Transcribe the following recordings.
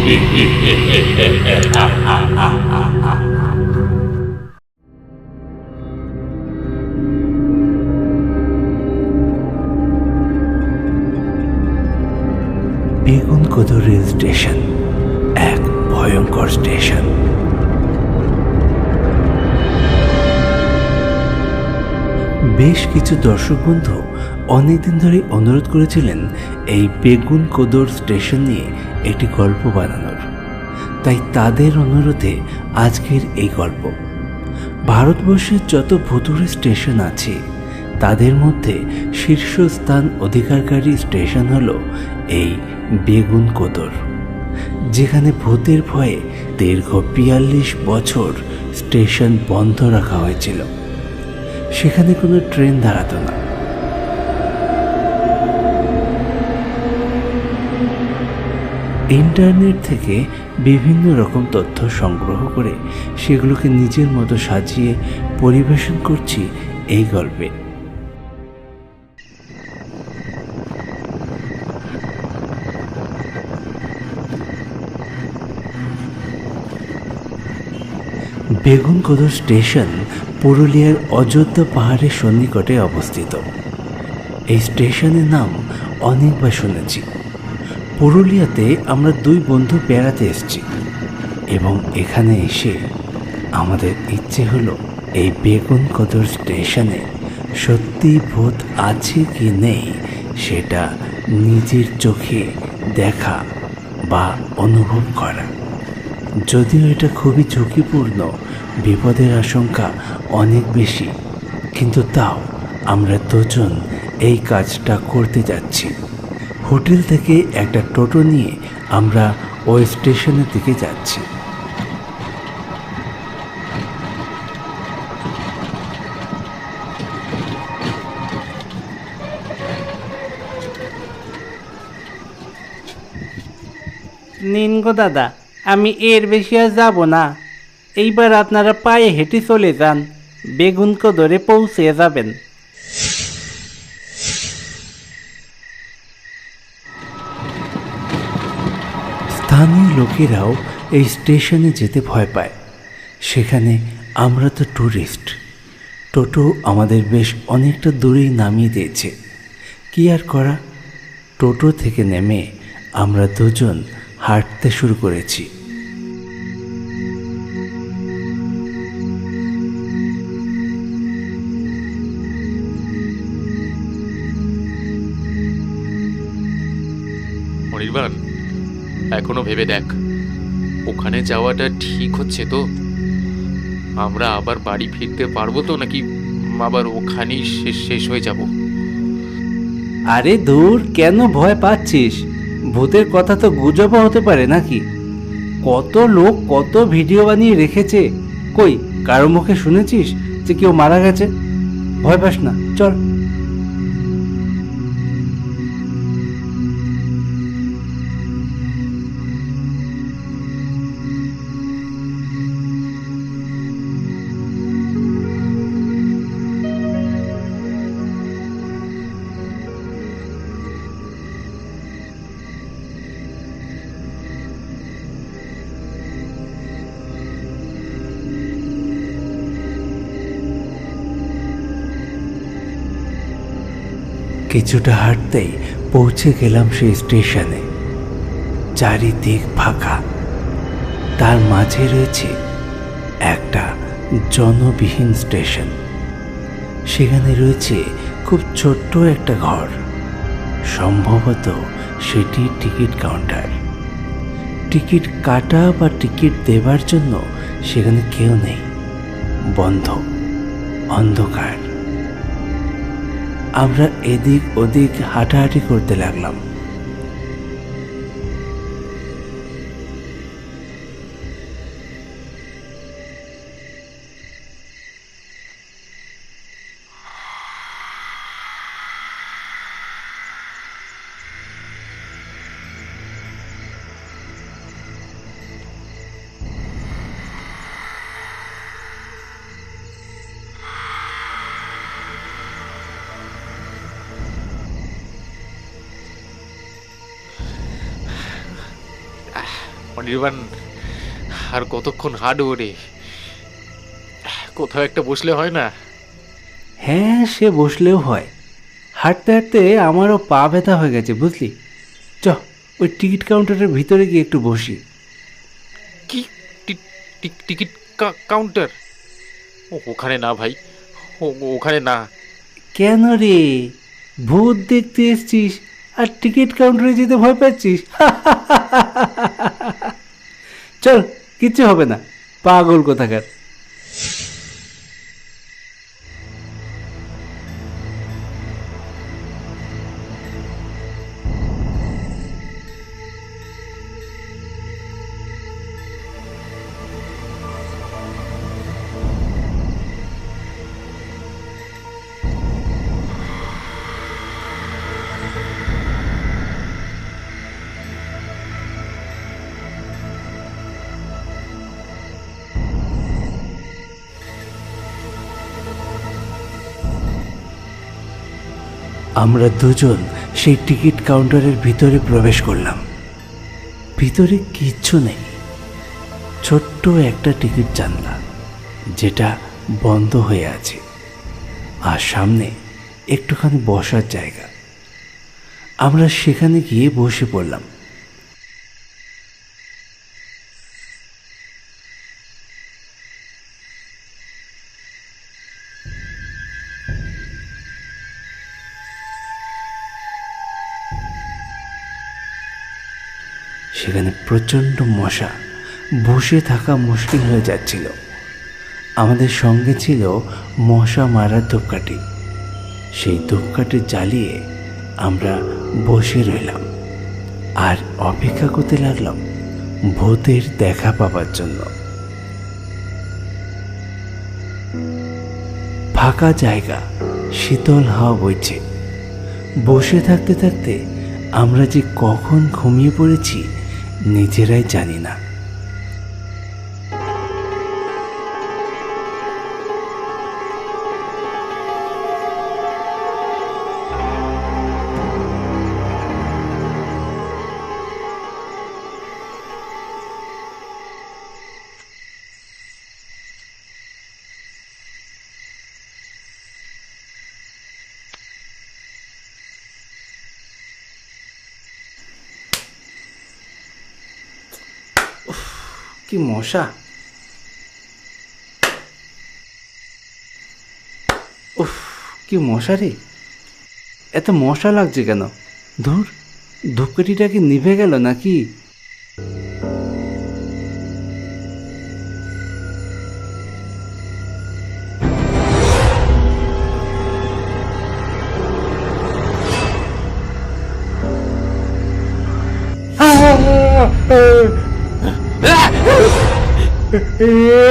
Begunkodar rail station এক ভয়ঙ্কর station. বেশ কিছু দর্শক বন্ধু অনেকদিন ধরে অনুরোধ করেছিলেন এই বেগুনকোদর স্টেশন নিয়ে একটি গল্প বানানোর, তাই তাদের অনুরোধে আজকের এই গল্প। ভারতবর্ষের যত ভুতুড়ে স্টেশন আছে তাদের মধ্যে শীর্ষস্থান অধিকারকারী স্টেশন হলো এই বেগুনকোদর, যেখানে ভূতের ভয়ে দীর্ঘ ৪২ বছর স্টেশন বন্ধ রাখা হয়েছিল। সেখানে কোনো ট্রেন দাঁড়াতো না। ইন্টারনেট থেকে বিভিন্ন রকম তথ্য সংগ্রহ করে সেগুলোকে নিজের মতো সাজিয়ে পরিবেশন করছি এই গল্পে। বেগুনকোদর স্টেশন পুরুলিয়ার অযোধ্যা পাহাড়ের সন্নিকটে অবস্থিত। এই স্টেশনের নাম অনেকবার শুনেছি। পুরুলিয়াতে আমরা দুই বন্ধু বেড়াতে এসেছি এবং এখানে এসে আমাদের ইচ্ছে হলো এই বেগুনকোদর স্টেশনে সত্যি ভূত আছে কি নেই সেটা নিজের চোখে দেখা বা অনুভব করা। যদিও এটা খুবই ঝুঁকিপূর্ণ, বিপদের আশঙ্কা অনেক বেশি, কিন্তু তাও আমরা দুজন এই কাজটা করতে যাচ্ছি। হোটেল থেকে একটা টোটো নিয়ে আমরা ওই স্টেশনের দিকে যাচ্ছি। নিন গো দাদা, আমি এর বেশি আর যাব না। এইবার আপনারা পায়ে হেঁটে চলে যান, বেগুনকোদরে পৌঁছে যাবেন। স্থানীয় লোকেরাও এই স্টেশনে যেতে ভয় পায়। সেখানে আমরা তো ট্যুরিস্ট। টোটো আমাদের বেশ অনেকটা দূরেই নামিয়ে দিয়েছে। কি আর করা, টোটো থেকে নেমে আমরা দুজন হাঁটতে শুরু করেছি। অনির্বাণ, এখনো ভেবে দেখ, ওখানে যাওয়াটা ঠিক হচ্ছে তো? আমরা আবার বাড়ি ফিরতে পারবো তো, নাকি আবার ওখানেই শেষ হয়ে যাব? আরে দূর, কেন ভয় পাচ্ছিস? ভূতের কথা তো গুজবও হতে পারে নাকি? কত লোক কত ভিডিও বানিয়ে রেখেছে। কই কারো মুখে শুনেছিস যে কেউ মারা গেছে? ভয় পাস না, চল। কিছুটা হাঁটতেই পৌঁছে গেলাম সেই স্টেশনে। চারিদিক ফাঁকা, তার মাঝে রয়েছে একটা জনবিহীন স্টেশন। সেখানে রয়েছে খুব ছোট্ট একটা ঘর, সম্ভবত সেটি টিকিট কাউন্টার। টিকিট কাটা বা টিকিট দেবার জন্য সেখানে কেউ নেই, বন্ধ, অন্ধকার। আমরা এদিক ওদিক হাঁটাহাঁটি করতে লাগলাম। অনির্বাণ, আর কতক্ষণ হাঁটবো রে? কোথাও একটা বসলে হয় না? হ্যাঁ, সে বসলেও হয়। হাঁটতে হাঁটতে আমারও পা ব্যথা হয়ে গেছে, বুঝলি? চ, ওই টিকিট কাউন্টারের ভিতরে গিয়ে একটু বসি। কি টিকিট কাউন্টার? ওখানে না ভাই, ওখানে না। কেন রে? ভূত দেখতে এসছিস আর টিকিট কাউন্টারে যেতে ভয় পাচ্ছিস? চল, কিচ্ছু হবে না, পাগল কোথাকার। আমরা দুজন সেই টিকিট কাউন্টারের ভিতরে প্রবেশ করলাম। ভিতরে কিচ্ছু নেই, ছোট্ট একটা টিকিট জানলা যেটা বন্ধ হয়ে আছে, আর সামনে একটুখানি বসার জায়গা। আমরা সেখানে গিয়ে বসে পড়লাম। সেখানে প্রচণ্ড মশা, বসে থাকা মুশকিল হয়ে যাচ্ছিল। আমাদের সঙ্গে ছিল মশা মারার ধূপকাঠি। সেই ধূপকাঠি জ্বালিয়ে আমরা বসে রইলাম আর অপেক্ষা করতে লাগলাম ভূতের দেখা পাবার জন্য। ফাঁকা জায়গা, শীতল হাওয়া বইছে। বসে থাকতে থাকতে আমরা যে কখন ঘুমিয়ে পড়েছি নিজেরাই জানি না। কি মশা! উফ, কি মশা রে! এত মশা লাগছে কেন? ধুর, ধূপকাঠিটা কি নিভে গেল নাকি?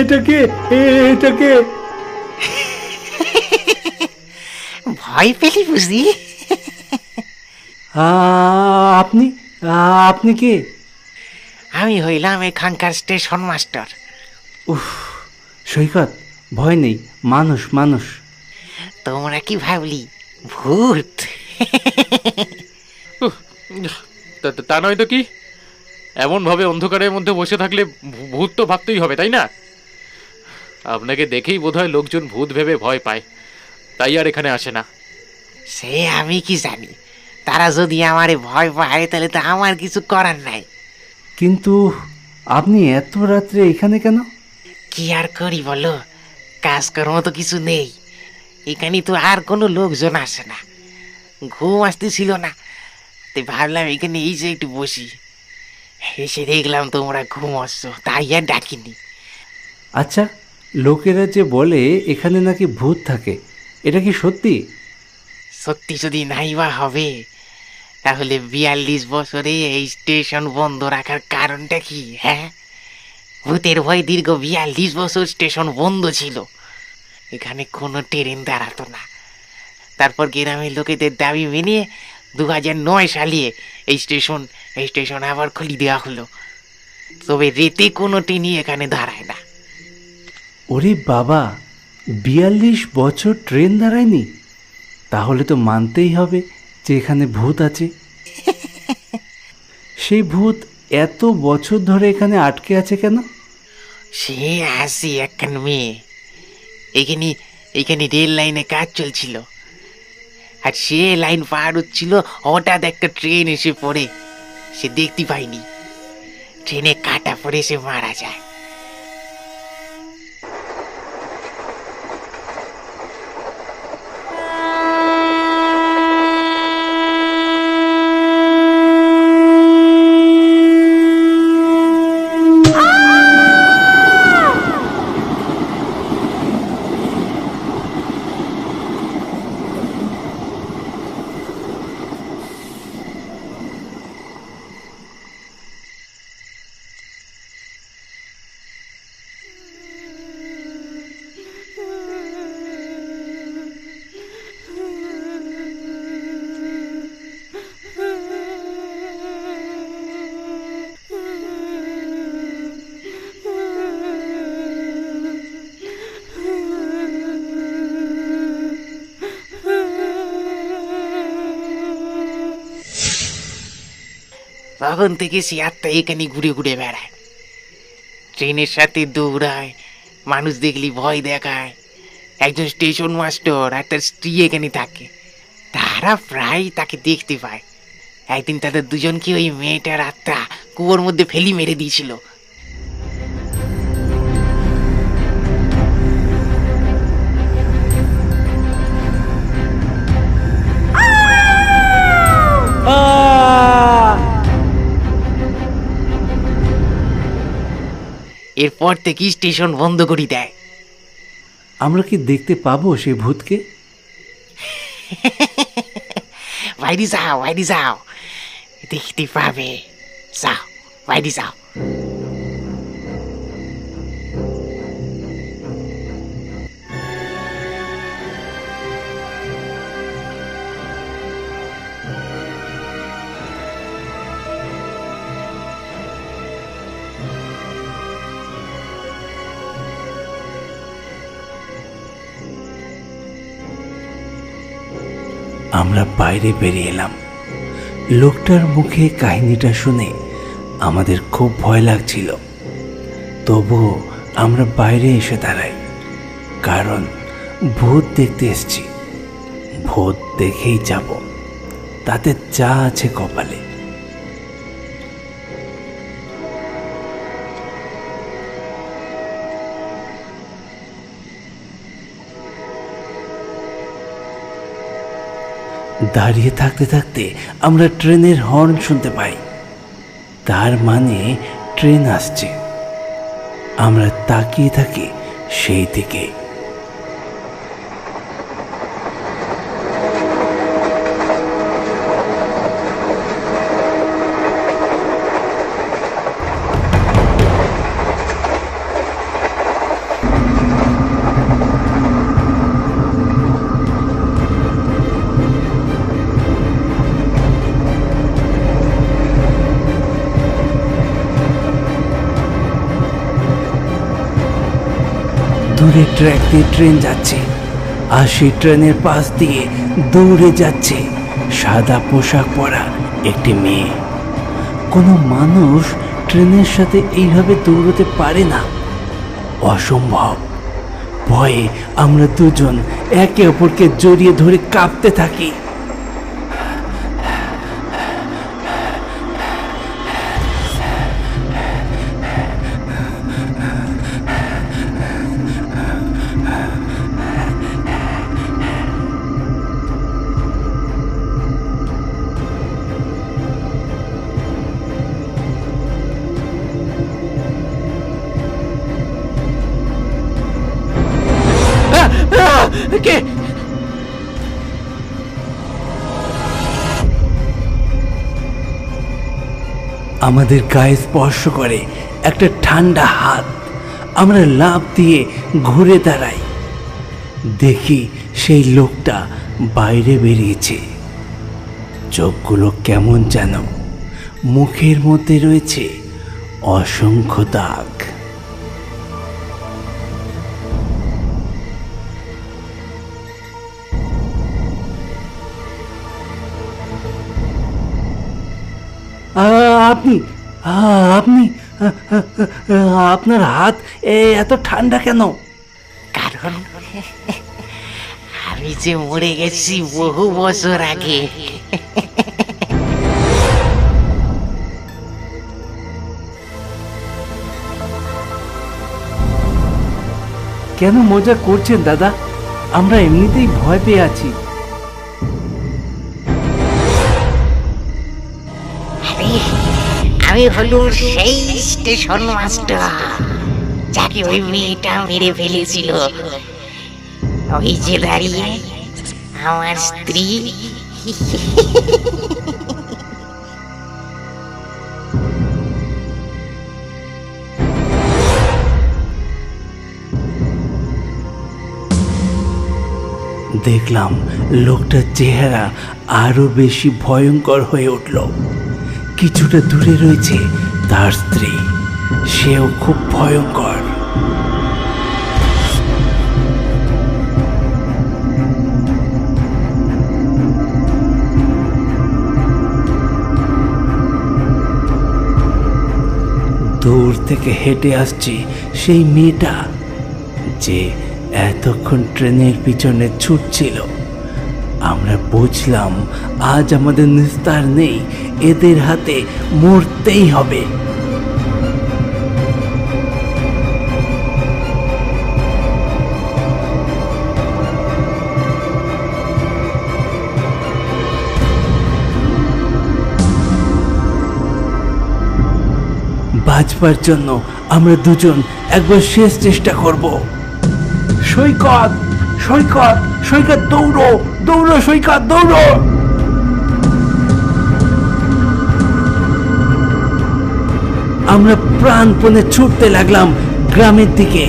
এটা কে? এটা কে? ভয় পেলি বুঝি? আপনি আপনি কে? আমি হইলাম এখানকার স্টেশন মাস্টার। উফ, সৈকত, ভয় নেই, মানুষ মানুষ। তোমরা কি ভাবলি ভূত? তা নয় তো কি? এমনভাবে অন্ধকারের মধ্যে বসে থাকলে ভূত তো ভাবতেই হবে, তাই না? আপনাকে দেখেই বোধহয় লোকজন ভূত ভেবে ভয় পায়, তাই আর এখানে আসে না। সে আমি কি জানি, তারা যদি আমারে ভয় পায় তাহলে তো আমার কিছু করার নাই। কিন্তু আপনি এত রাত্রে এখানে কেন? কি আর করি বলো, কাজকর্ম তো কিছু নেই। এখানে তো আর কোনো লোকজন আসে না, ঘুম আসতেছিল না, তাই ভাবলাম এখানে এই যে একটু বসি। এসে দেখলাম তোমরা ঘুমাচ্ছ, তাই আর ডাকিনি। আচ্ছা, লোকেরা যে বলে এখানে নাকি ভূত থাকে, এটা কি সত্যি? সত্যি যদি নাই বা হবে, তাহলে 42 বছরে এই স্টেশন বন্ধ রাখার কারণটা কি? হ্যাঁ, ভূতের ভয় দীর্ঘ 42 বছর স্টেশন বন্ধ ছিল। এখানে কোনো ট্রেন দাঁড়াতো না। তারপর গ্রামের লোকেদের দাবি মেনে 2009 সালে এই স্টেশন আবার খুলে দেওয়া হলো। তবে রেতে কোনো ট্রেনই এখানে দাঁড়ায় না। ওরে বাবা, 42 বছর ট্রেন দাঁড়ায়নি? তাহলে তো মানতেই হবে যে এখানে ভূত আছে। সেই ভূত এত বছর ধরে এখানে আটকে আছে কেন? সে আসি একখান মেয়ে এখানে এখানে রেল লাইনে কাজ চলছিল, আর সে লাইন পার হচ্ছিল, হঠাৎ একটা ট্রেন এসে পড়ে। সে দেখতে পায়নি, ট্রেনে কাটা পড়ে সে মারা যায়। তখন থেকে সে আত্মা এখানে ঘুরে ঘুরে বেড়ায়, ট্রেনের সাথে দৌড়ায়, মানুষ দেখলি ভয় দেখায়। একজন স্টেশন মাস্টার আর তার স্ত্রী এখানে থাকে, তারা প্রায় তাকে দেখতে পায়। একদিন তাদের দুজনকে ওই মেয়েটার আত্মা কুয়োর মধ্যে ফেলি মেরে দিয়েছিল। এরপর থেকে স্টেশন বন্ধ করে দেয়। আমরা কি দেখতে পাবো সেই ভূতকে? বাইরে যাও, দেখতে পাবে। যাও, বাইরে যাও। আমরা বাইরে বেরিয়ে এলাম। লোকটার মুখে কাহিনীটা শুনে আমাদের খুব ভয় লাগছিল, তবুও আমরা বাইরে এসে দাঁড়াই, কারণ ভূত দেখতে এসছি। ভূত দেখেই যাব, তাতে যা আছে কপালে। দাঁড়িয়ে থাকতে থাকতে আমরা ট্রেনের হর্ন শুনতে পাই, তার মানে ট্রেন আসছে। আমরা তাকিয়ে থাকি সেই দিকে। দূরে ট্র্যাক দিয়ে ট্রেন যাচ্ছে, আর সেই ট্রেনের পাশ দিয়ে দৌড়ে যাচ্ছে সাদা পোশাক পরা একটি মেয়ে। কোনো মানুষ ট্রেনের সাথে এইভাবে দৌড়তে পারে না, অসম্ভব। ভয়ে আমরা দুজন একে অপরকে জড়িয়ে ধরে কাঁপতে থাকি। কে? আমাদের গায়ে স্পর্শ করে একটা ঠান্ডা হাত। আমরা লাফ দিয়ে ঘুরে দাঁড়াই, দেখি সেই লোকটা বাইরে বেরিয়েছে। চোখগুলো কেমন যেন, মুখের মধ্যে রয়েছে অসংখ্য দাগ। আপনি আপনি আপনার হাত এত ঠান্ডা কেন? কারণ আমি যে মরে গেছি বহু বছর আগে। কেন মজা করছেন দাদা? আমরা এমনিতেই ভয় পেয়ে আছি। আরে, আমি হলুম সেই স্টেশন মাস্টার যাকে ওই মেয়েটা মেরে ফেলেছিল। ওই যে দাঁড়িয়ে আমার স্ত্রী। দেখলাম লোকটার চেহারা আরো বেশি ভয়ঙ্কর হয়ে উঠল। কিছুটা দূরে রয়েছে তার স্ত্রী, সেও খুব ভয়ঙ্কর। দূর থেকে হেঁটে আসছে সেই মেয়েটা যে এতক্ষণ ট্রেনের পিছনে ছুটছিল। আমরা বুঝলাম আজ আমাদের নিস্তার নেই, এদের হাতে মরতেই হবে। বাঁচবার জন্য আমরা দুজন একবার শেষ চেষ্টা করব। সৈকত, সৈকত, সৈকত, দৌড়ো, দৌড়ো, সৈকত, দৌড়ো। আমরা প্রাণপণে ছুটতে লাগলাম গ্রামের দিকে।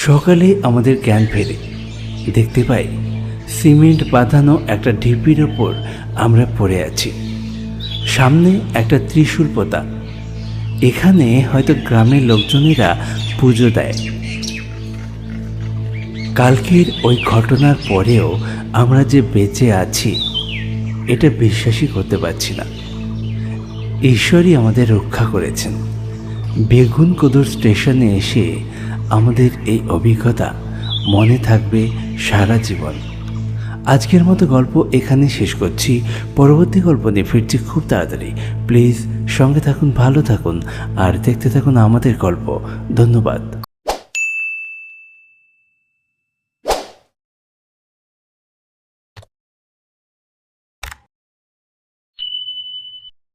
সকালে আমাদের জ্ঞান ফেরে দেখতে পাই সিমেন্ট বাঁধানো একটা ঢিপির ওপর আমরা পড়ে আছি। সামনে একটা ত্রিশূল পোতা। এখানে হয়তো গ্রামের লোকজনেরা পুজো দেয়। কালকের ওই ঘটনার পরেও আমরা যে বেঁচে আছি এটা বিশ্বাসই করতে পারছি না। ঈশ্বরই আমাদের রক্ষা করেছেন। বেগুনকোদর স্টেশনে এসে আমাদের এই অভিজ্ঞতা মনে থাকবে সারা জীবন। আজকের মতো গল্প এখানে শেষ করছি। পরবর্তী গল্প নিয়ে ফিরছি খুব তাড়াতাড়ি। প্লিজ সঙ্গে থাকুন, ভালো থাকুন আর দেখতে থাকুন আমাদের গল্প। ধন্যবাদ।